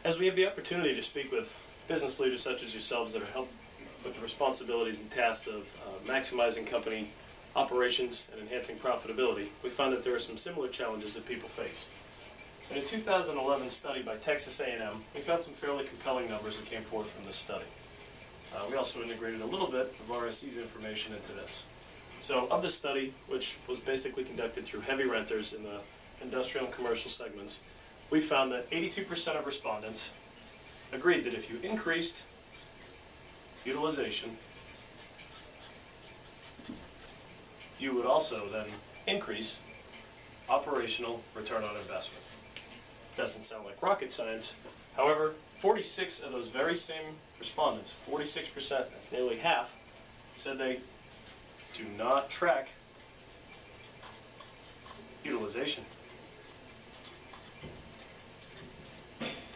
As we have the opportunity to speak with business leaders such as yourselves that are helped with the responsibilities and tasks of maximizing company operations and enhancing profitability, we find that there are some similar challenges that people face. In a 2011 study by Texas A&M, we found some fairly compelling numbers that came forth from this study. We also integrated a little bit of RSC's information into this. So of the study, which was basically conducted through heavy renters in the industrial and commercial segments, we found that 82% of respondents agreed that if you increased utilization, you would also then increase operational return on investment. Doesn't sound like rocket science. However, 46 of those very same respondents, 46%, that's nearly half, said they do not track utilization.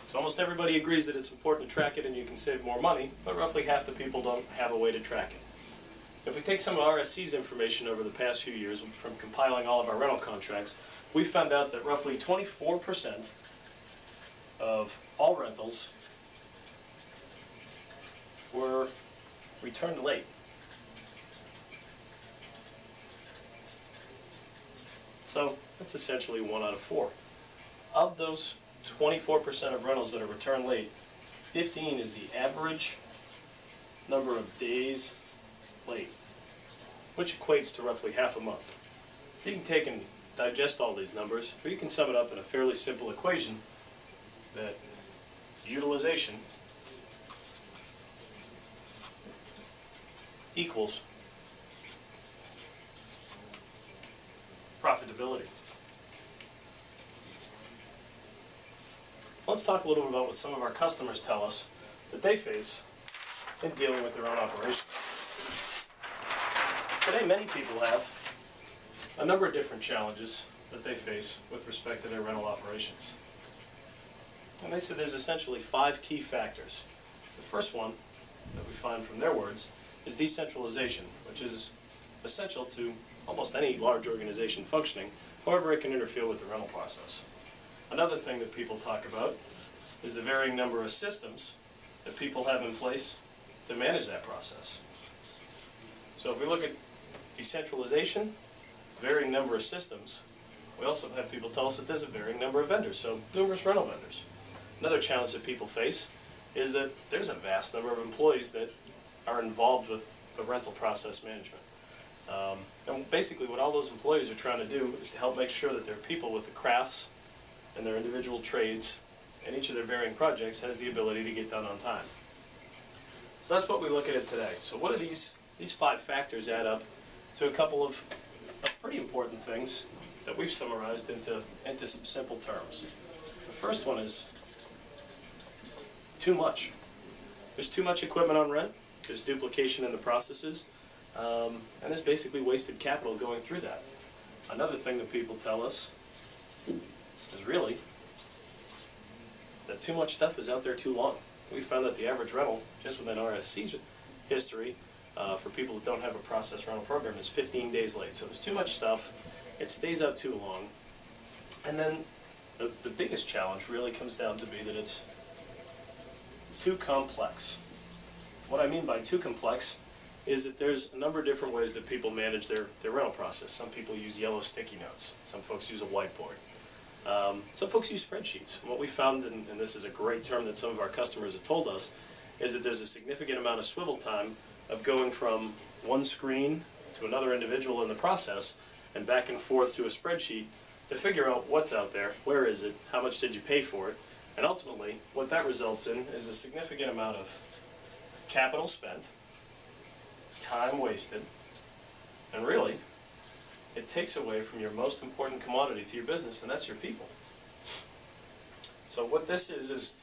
So almost everybody agrees that it's important to track it and you can save more money, but roughly half the people don't have a way to track it. If we take some of RSC's information over the past few years from compiling all of our rental contracts, we found out that roughly 24% of all rentals were returned late. So that's essentially 1 out of 4. Of those 24% of rentals that are returned late, 15 is the average number of days late, which equates to roughly half a month. So you can take and digest all these numbers, or you can sum it up in a fairly simple equation that utilization equals profitability. Let's talk a little bit about what some of our customers tell us that they face in dealing with their own operations. Today, many people have a number of different challenges that they face with respect to their rental operations. And they said there's essentially 5 key factors. The first one that we find from their words is decentralization, which is essential to almost any large organization functioning. However, it can interfere with the rental process. Another thing that people talk about is the varying number of systems that people have in place to manage that process. So if we look at decentralization, varying number of systems, we also have people tell us that there's a varying number of vendors, so numerous rental vendors. Another challenge that people face is that there's a vast number of employees that are involved with the rental process management. And basically what all those employees are trying to do is to help make sure that their people with the crafts and their individual trades and each of their varying projects has the ability to get done on time. So that's what we look at it today. So what do these 5 factors add up to a couple of pretty important things that we've summarized into some simple terms. The first one is too much. There's too much equipment on rent, there's duplication in the processes, and there's basically wasted capital going through that. Another thing that people tell us is really that too much stuff is out there too long. We found that the average rental, just within RSC's history, for people that don't have a process rental program, is 15 days late. So there's too much stuff, it stays out too long, and then the biggest challenge really comes down to be that it's too complex. What I mean by too complex is that there's a number of different ways that people manage their rental process. Some people use yellow sticky notes, some folks use a whiteboard. Some folks use spreadsheets. And what we found, and this is a great term that some of our customers have told us, is that there's a significant amount of swivel time of going from one screen to another individual in the process and back and forth to a spreadsheet to figure out what's out there, where is it, how much did you pay for it, and ultimately what that results in is a significant amount of capital spent, time wasted, and really it takes away from your most important commodity to your business, and that's your people. So what this is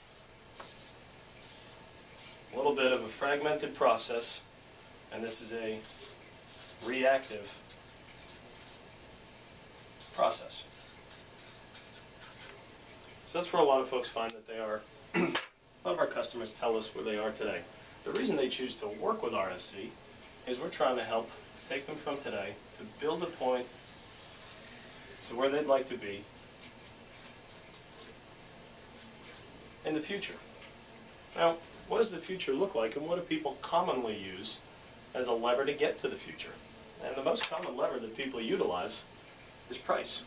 a little bit of a fragmented process, and this is a reactive process. So that's where a lot of folks find that they are. A lot of our customers tell us where they are today. The reason they choose to work with RSC is we're trying to help take them from today to build a point to where they'd like to be in the future. Now, what does the future look like, and what do people commonly use as a lever to get to the future? And the most common lever that people utilize is price.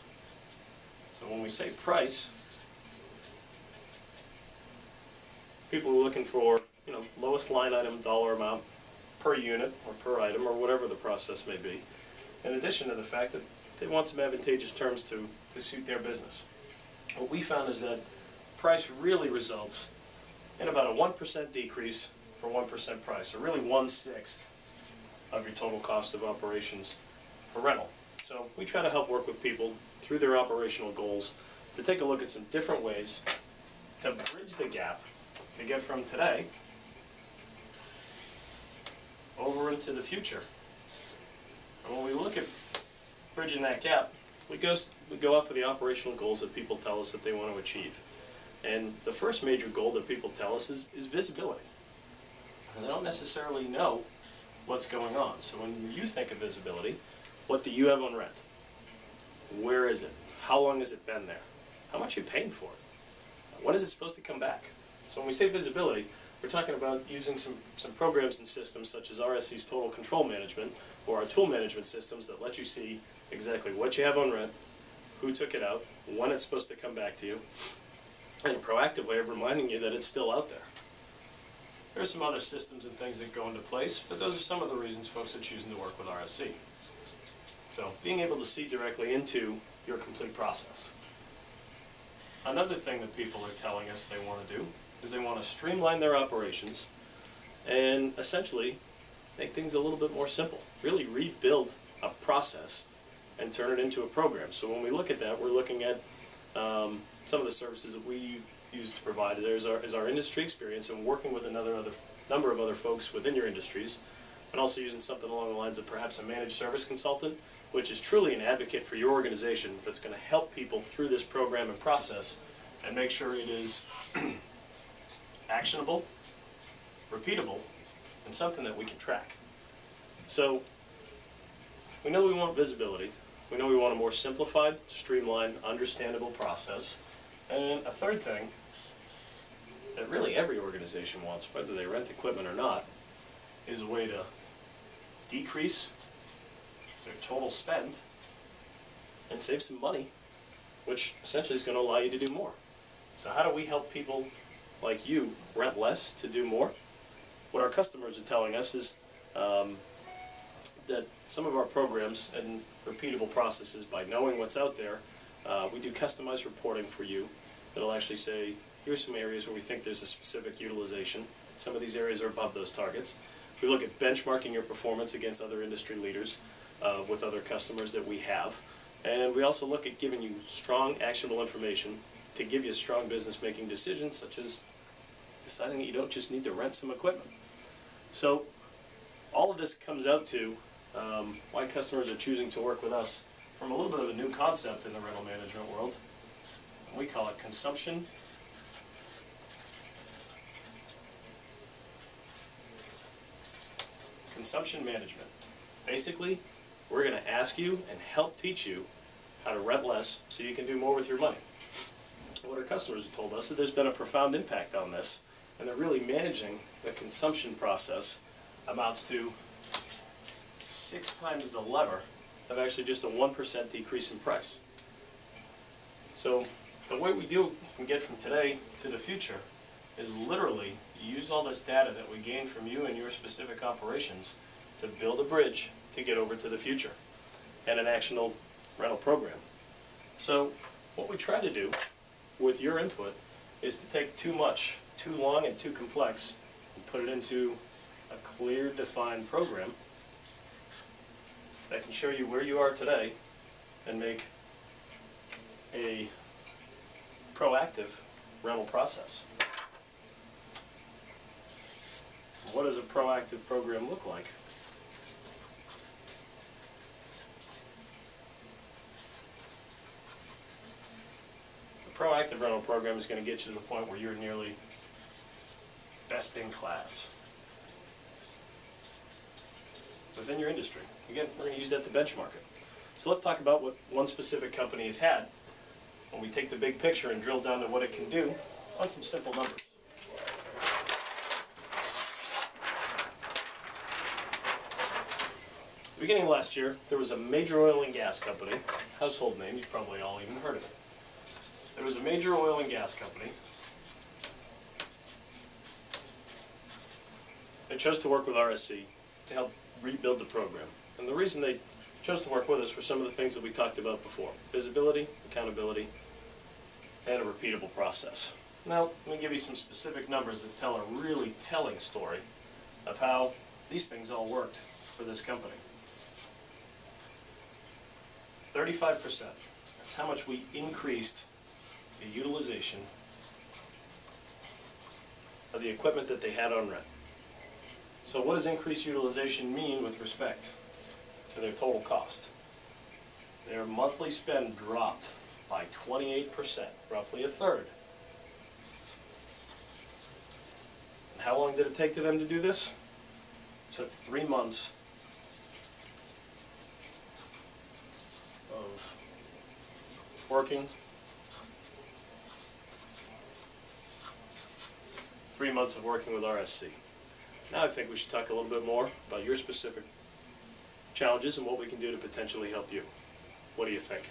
So when we say price, people are looking for, lowest line item dollar amount per unit or per item or whatever the process may be, in addition to the fact that they want some advantageous terms to suit their business. What we found is that price really results in about a 1% decrease for 1% price, or really 1/6 of your total cost of operations for rental. So we try to help work with people through their operational goals to take a look at some different ways to bridge the gap to get from today over into the future. And when we look at bridging that gap, we go off of the operational goals that people tell us that they want to achieve. And the first major goal that people tell us is visibility. And they don't necessarily know what's going on. So when you think of visibility, what do you have on rent? Where is it? How long has it been there? How much are you paying for it? When is it supposed to come back? So when we say visibility, we're talking about using some programs and systems such as RSC's Total Control Management or our tool management systems that let you see exactly what you have on rent, who took it out, when it's supposed to come back to you, and a proactive way of reminding you that it's still out there. There's some other systems and things that go into place, but those are some of the reasons folks are choosing to work with RSC. So being able to see directly into your complete process. Another thing that people are telling us they want to do is they want to streamline their operations and essentially make things a little bit more simple. Really rebuild a process and turn it into a program. So when we look at that, we're looking at some of the services that we use to provide. There's our industry experience and working with number of other folks within your industries, and also using something along the lines of perhaps a managed service consultant, which is truly an advocate for your organization that's going to help people through this program and process and make sure it is actionable, repeatable, and something that we can track. So we know we want visibility. We know we want a more simplified, streamlined, understandable process. And a third thing that really every organization wants, whether they rent equipment or not, is a way to decrease their total spend and save some money, which essentially is going to allow you to do more. So how do we help people like you rent less to do more? What our customers are telling us is that some of our programs and repeatable processes, by knowing what's out there, we do customized reporting for you that'll actually say, here's some areas where we think there's a specific utilization. Some of these areas are above those targets. We look at benchmarking your performance against other industry leaders with other customers that we have. And we also look at giving you strong, actionable information to give you strong business-making decisions, such as deciding that you don't just need to rent some equipment. So all of this comes out to why customers are choosing to work with us from a little bit of a new concept in the rental management world. We call it consumption management. Basically, we're going to ask you and help teach you how to rent less so you can do more with your money. What our customers have told us is that there's been a profound impact on this, and they're really managing the consumption process amounts to 6 times the lever of actually just a 1% decrease in price. So the way we do and get from today to the future is literally use all this data that we gain from you and your specific operations to build a bridge to get over to the future and an actionable rental program. So what we try to do with your input is to take too much, too long and too complex and put it into a clear, defined program that can show you where you are today and make a proactive rental process. What does a proactive program look like? A proactive rental program is going to get you to the point where you're nearly best in class within your industry. Again, we're going to use that to benchmark it. So let's talk about what one specific company has had. When we take the big picture and drill down to what it can do, on some simple numbers. Beginning of last year, there was a major oil and gas company, household name, you've probably all even heard of it. There was a major oil and gas company that chose to work with RSC to help rebuild the program. And the reason they chose to work with us were some of the things that we talked about before: visibility, accountability, and a repeatable process. Now, let me give you some specific numbers that tell a really telling story of how these things all worked for this company. 35%. That's how much we increased the utilization of the equipment that they had on rent. So what does increased utilization mean with respect to their total cost? Their monthly spend dropped by 28%, roughly a third. And how long did it take to them to do this? It took 3 months of working, 3 months of working with RSC. Now I think we should talk a little bit more about your specific challenges and what we can do to potentially help you. What do you think?